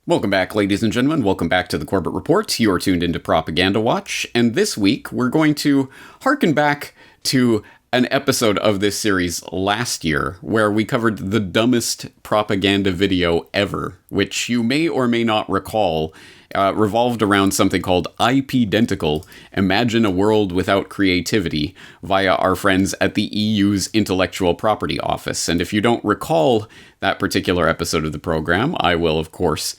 Welcome back, ladies and gentlemen. Welcome back to the Corbett Report. You are tuned into Propaganda Watch, and this week we're going to harken back to an episode of this series last year where we covered the dumbest propaganda video ever, which you may or may not recall revolved around something called IP-dentical, Imagine a World Without Creativity, via our friends at the EU's Intellectual Property Office. And if you don't recall that particular episode of the program, I will, of course,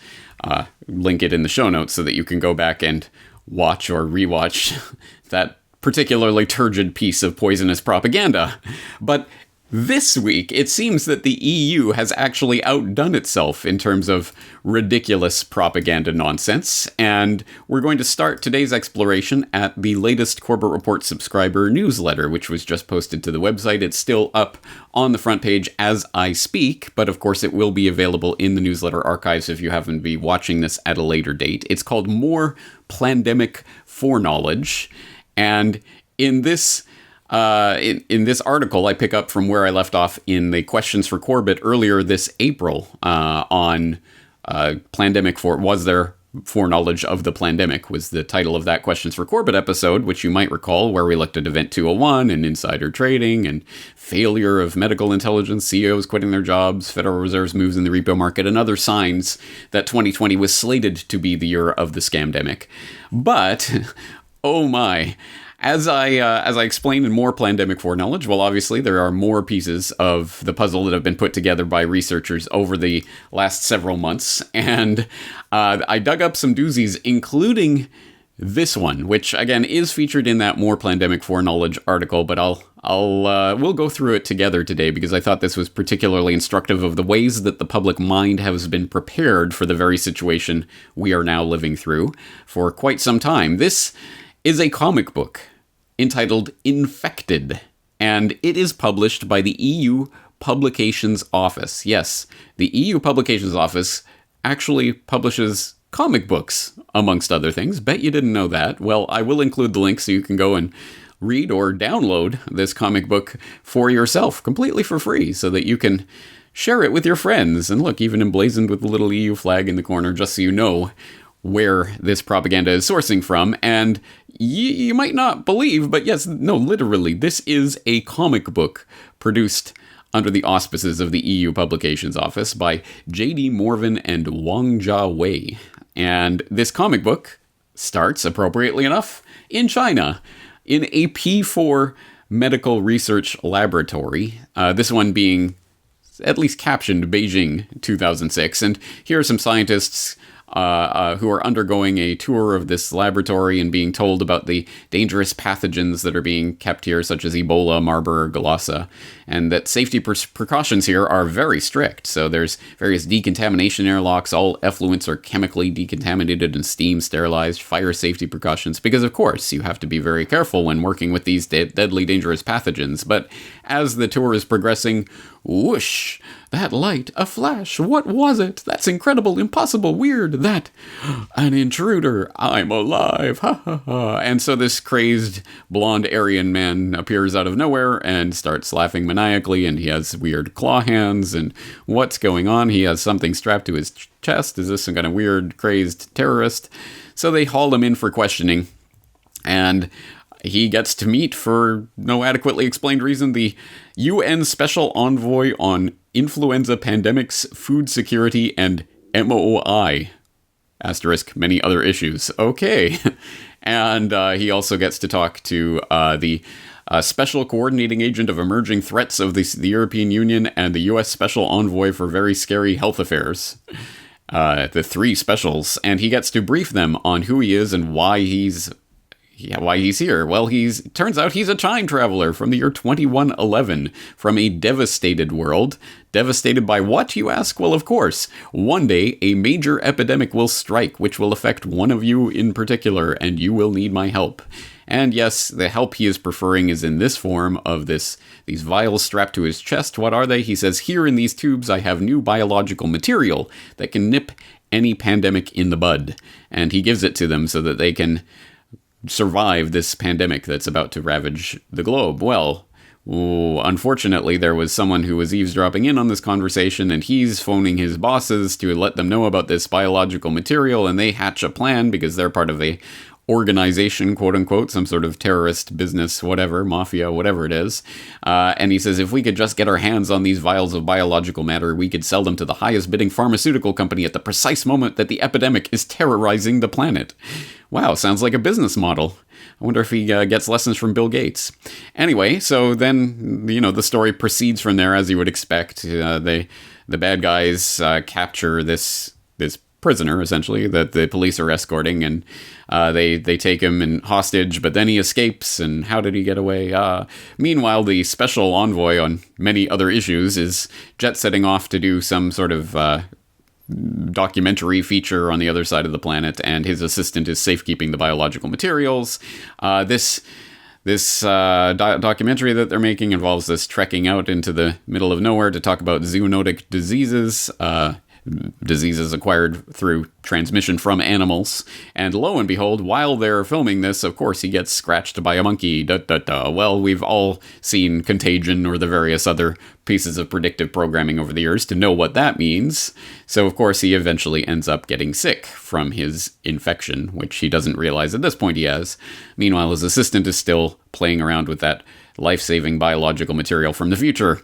link it in the show notes so that you can go back and watch or rewatch that particularly turgid piece of poisonous propaganda. But this week, it seems that the EU has actually outdone itself in terms of ridiculous propaganda nonsense, and we're going to start today's exploration at the latest Corbett Report subscriber newsletter, which was just posted to the website. It's still up on the front page as I speak, but of course it will be available in the newsletter archives if you happen to be watching this at a later date. It's called More Plandemic Foreknowledge, and in this in this article, I pick up from where I left off in the Questions for Corbett earlier this April on Plandemic was there foreknowledge of the plandemic was the title of that Questions for Corbett episode, which you might recall, where we looked at Event 201 and insider trading and failure of medical intelligence, CEOs quitting their jobs, Federal Reserve's moves in the repo market, and other signs that 2020 was slated to be the year of the scamdemic. But, oh my... As I explained in More Plandemic Foreknowledge, well, obviously there are more pieces of the puzzle that have been put together by researchers over the last several months, and I dug up some doozies, including this one, which again is featured in that More Plandemic Foreknowledge article, but we'll go through it together today because I thought this was particularly instructive of the ways that the public mind has been prepared for the very situation we are now living through for quite some time. This is a comic book entitled Infected, and it is published by the EU Publications Office. Yes, the EU Publications Office actually publishes comic books, amongst other things. Bet you didn't know that. Well, I will include the link so you can go and read or download this comic book for yourself, completely for free, so that you can share it with your friends. And look, even emblazoned with the little EU flag in the corner, just so you know where this propaganda is sourcing from. And you might not believe, but yes, no, literally, this is a comic book produced under the auspices of the EU Publications Office by J.D. Morvan and Wang Jia Wei. And this comic book starts, appropriately enough, in China, in a P4 medical research laboratory, this one being at least captioned Beijing 2006. And here are some scientists who are undergoing a tour of this laboratory and being told about the dangerous pathogens that are being kept here, such as Ebola, Marburg, Lassa, and that safety precautions here are very strict. So there's various decontamination airlocks, all effluents are chemically decontaminated and steam sterilized, fire safety precautions, because of course you have to be very careful when working with these deadly dangerous pathogens. But as the tour is progressing, whoosh! That light, a flash, what was it? That's incredible, impossible, weird, that, an intruder, I'm alive, ha ha ha. And so this crazed, blonde Aryan man appears out of nowhere and starts laughing maniacally, and he has weird claw hands, and what's going on? He has something strapped to his chest. Is this some kind of weird, crazed terrorist? So they haul him in for questioning, and he gets to meet, for no adequately explained reason, the UN Special Envoy on Influenza Pandemics, Food Security, and MOI, asterisk, many other issues. Okay. And he also gets to talk to the Special Coordinating Agent of Emerging Threats of the European Union and the U.S. Special Envoy for Very Scary Health Affairs. The three specials. And he gets to brief them on who he is and why he's here. Well, turns out he's a time traveler from the year 2111, from a devastated world. Devastated by what, you ask? Well, of course, one day a major epidemic will strike, which will affect one of you in particular, and you will need my help. And yes, the help he is preferring is in this form of these vials strapped to his chest. What are they? He says, here in these tubes I have new biological material that can nip any pandemic in the bud. And he gives it to them so that they can survive this pandemic that's about to ravage the globe. Well, Unfortunately, there was someone who was eavesdropping in on this conversation, and he's phoning his bosses to let them know about this biological material, and they hatch a plan because they're part of a organization, quote unquote, some sort of terrorist business, whatever, mafia, whatever it is. And he says, if we could just get our hands on these vials of biological matter, we could sell them to the highest bidding pharmaceutical company at the precise moment that the epidemic is terrorizing the planet. Wow, sounds like a business model. I wonder if he gets lessons from Bill Gates. Anyway, so then, the story proceeds from there as you would expect. The bad guys capture this prisoner, essentially, that the police are escorting, and they take him in hostage, but then he escapes, and how did he get away? Meanwhile, the special envoy on many other issues is jet-setting off to do some sort of documentary feature on the other side of the planet, and his assistant is safekeeping the biological materials. This documentary that they're making involves this trekking out into the middle of nowhere to talk about zoonotic diseases, diseases acquired through transmission from animals. And lo and behold, while they're filming this, of course, he gets scratched by a monkey. Well, we've all seen Contagion or the various other pieces of predictive programming over the years to know what that means. So, of course, he eventually ends up getting sick from his infection, which he doesn't realize at this point he has. Meanwhile, his assistant is still playing around with that life-saving biological material from the future.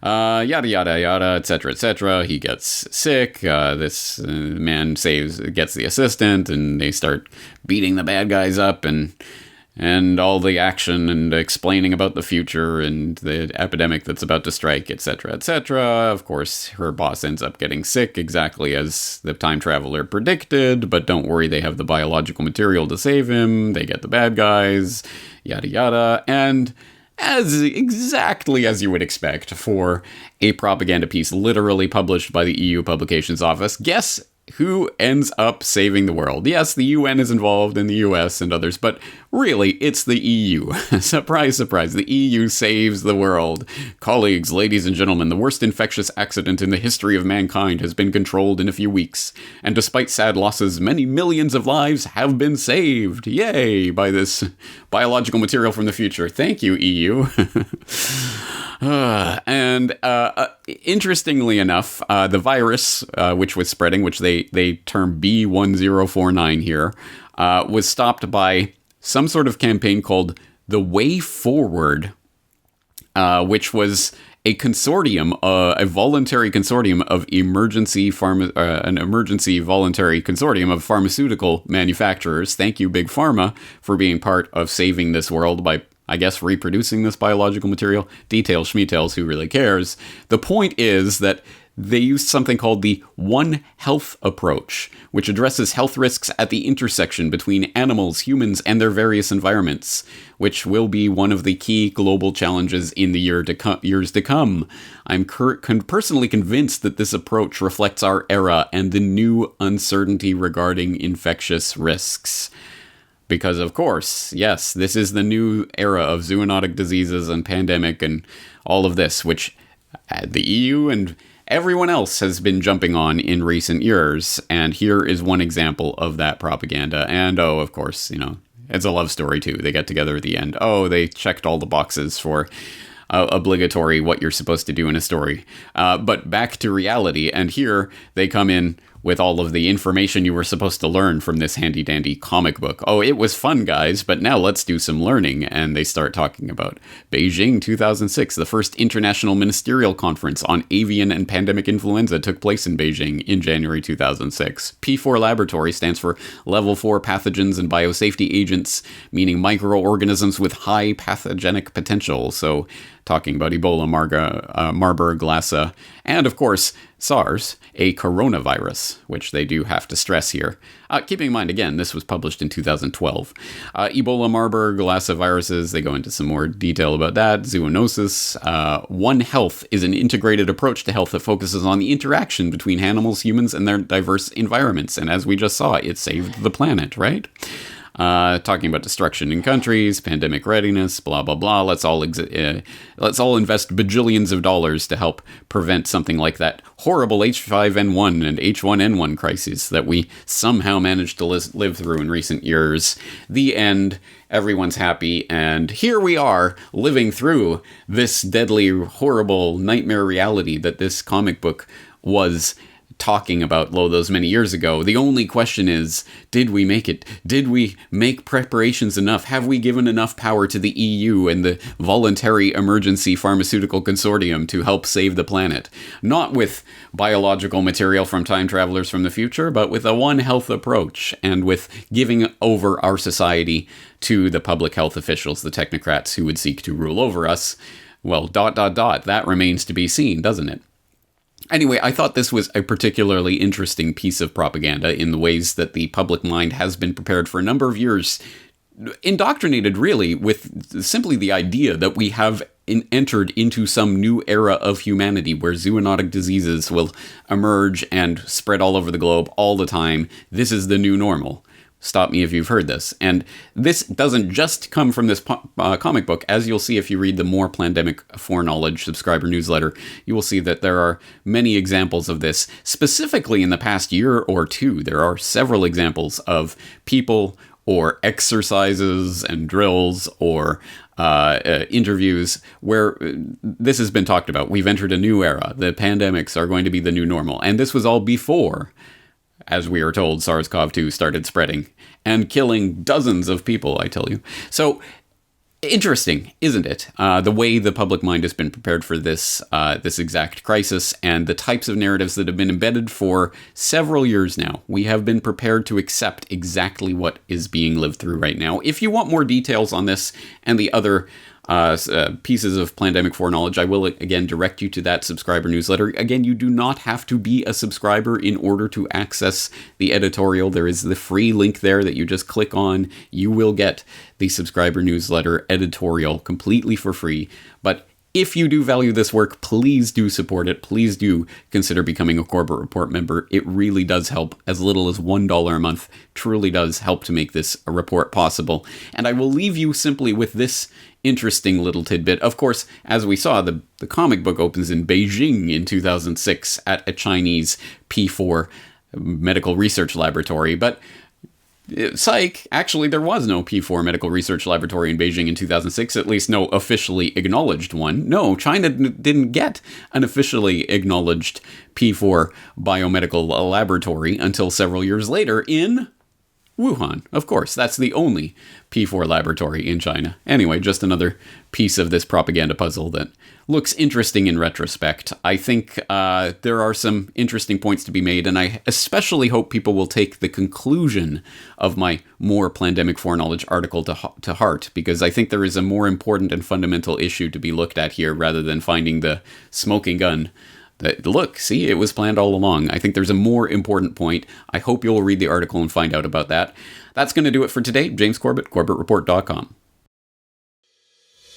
Yada, yada, yada, etc., etc. He gets sick. This man gets the assistant, and they start beating the bad guys up, and all the action and explaining about the future and the epidemic that's about to strike, etc., etc. Of course, her boss ends up getting sick, exactly as the time traveler predicted, but don't worry, they have the biological material to save him. They get the bad guys, yada, yada, and exactly as you would expect for a propaganda piece literally published by the EU Publications Office, guess who ends up saving the world? Yes, the UN is involved in the US and others, but really, it's the EU. Surprise, surprise, the EU saves the world. Colleagues, ladies and gentlemen, the worst infectious accident in the history of mankind has been controlled in a few weeks, and despite sad losses, many millions of lives have been saved. Yay, by this biological material from the future. Thank you, EU. Interestingly enough, the virus, which was spreading, which they term B1049 here, was stopped by some sort of campaign called the Way Forward, which was a consortium, a voluntary consortium of an emergency voluntary consortium of pharmaceutical manufacturers. Thank you, Big Pharma, for being part of saving this world by, I guess, reproducing this biological material. Details, schmeetails, who really cares? The point is that they used something called the One Health approach, which addresses health risks at the intersection between animals, humans, and their various environments, which will be one of the key global challenges in the years to come. I'm personally convinced that this approach reflects our era and the new uncertainty regarding infectious risks. Because, of course, yes, this is the new era of zoonotic diseases and pandemic and all of this, which the EU and everyone else has been jumping on in recent years. And here is one example of that propaganda. And, oh, of course, it's a love story, too. They get together at the end. Oh, they checked all the boxes for obligatory what you're supposed to do in a story. But back to reality. And here they come in with all of the information you were supposed to learn from this handy-dandy comic book. Oh, it was fun, guys, but now let's do some learning. And they start talking about Beijing 2006, the first international ministerial conference on avian and pandemic influenza took place in Beijing in January 2006. P4 laboratory stands for Level 4 Pathogens and Biosafety Agents, meaning microorganisms with high pathogenic potential. So talking about Ebola, Marburg, Lassa, and of course, SARS, a coronavirus, which they do have to stress here. Keeping in mind, again, this was published in 2012. Ebola, Marburg, Lassa viruses, they go into some more detail about that. Zoonosis. One Health is an integrated approach to health that focuses on the interaction between animals, humans, and their diverse environments. And as we just saw, it saved the planet, right? talking about destruction in countries, pandemic readiness, blah, blah, blah. Let's all invest bajillions of dollars to help prevent something like that horrible H5N1 and H1N1 crises that we somehow managed to live through in recent years. The end. Everyone's happy, and here we are living through this deadly, horrible nightmare reality that this comic book was talking about those many years ago. The only question is, did we make it? Did we make preparations enough? Have we given enough power to the EU and the Voluntary Emergency Pharmaceutical Consortium to help save the planet? Not with biological material from time travelers from the future, but with a One Health approach, and with giving over our society to the public health officials, the technocrats who would seek to rule over us. Well, ... That remains to be seen, doesn't it? Anyway, I thought this was a particularly interesting piece of propaganda in the ways that the public mind has been prepared for a number of years, indoctrinated really with simply the idea that we have entered into some new era of humanity where zoonotic diseases will emerge and spread all over the globe all the time. This is the new normal. Stop me if you've heard this. And this doesn't just come from this comic book. As you'll see if you read the More Plandemic Foreknowledge subscriber newsletter, you will see that there are many examples of this. Specifically in the past year or two, there are several examples of people or exercises and drills or interviews where this has been talked about. We've entered a new era. The pandemics are going to be the new normal. And this was all before, as we are told, SARS-CoV-2 started spreading and killing dozens of people, I tell you. So, interesting, isn't it? The way the public mind has been prepared for this exact crisis, and the types of narratives that have been embedded for several years now. We have been prepared to accept exactly what is being lived through right now. If you want more details on this and the other pieces of Plandemic Foreknowledge, I will again direct you to that subscriber newsletter. Again, you do not have to be a subscriber in order to access the editorial. There is the free link there that you just click on. You will get the subscriber newsletter editorial completely for free. But if you do value this work, please do support it. Please do consider becoming a Corbett Report member. It really does help. As little as $1 a month truly does help to make this a report possible. And I will leave you simply with this interesting little tidbit. Of course, as we saw, the comic book opens in Beijing in 2006 at a Chinese P4 medical research laboratory. But psych, actually there was no P4 medical research laboratory in Beijing in 2006, at least no officially acknowledged one. No, China didn't get an officially acknowledged P4 biomedical laboratory until several years later in Wuhan. Of course, that's the only P4 laboratory in China. Anyway, just another piece of this propaganda puzzle that looks interesting in retrospect. I think there are some interesting points to be made, and I especially hope people will take the conclusion of my More Plandemic Foreknowledge article to heart, because I think there is a more important and fundamental issue to be looked at here rather than finding the smoking gun. Look, see, it was planned all along. I think there's a more important point. I hope you'll read the article and find out about that. That's going to do it for today. James Corbett, CorbettReport.com.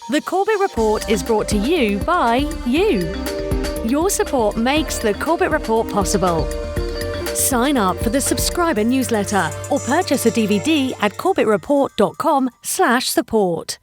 The Corbett Report is brought to you by you. Your support makes the Corbett Report possible. Sign up for the subscriber newsletter or purchase a DVD at corbettreport.com/support.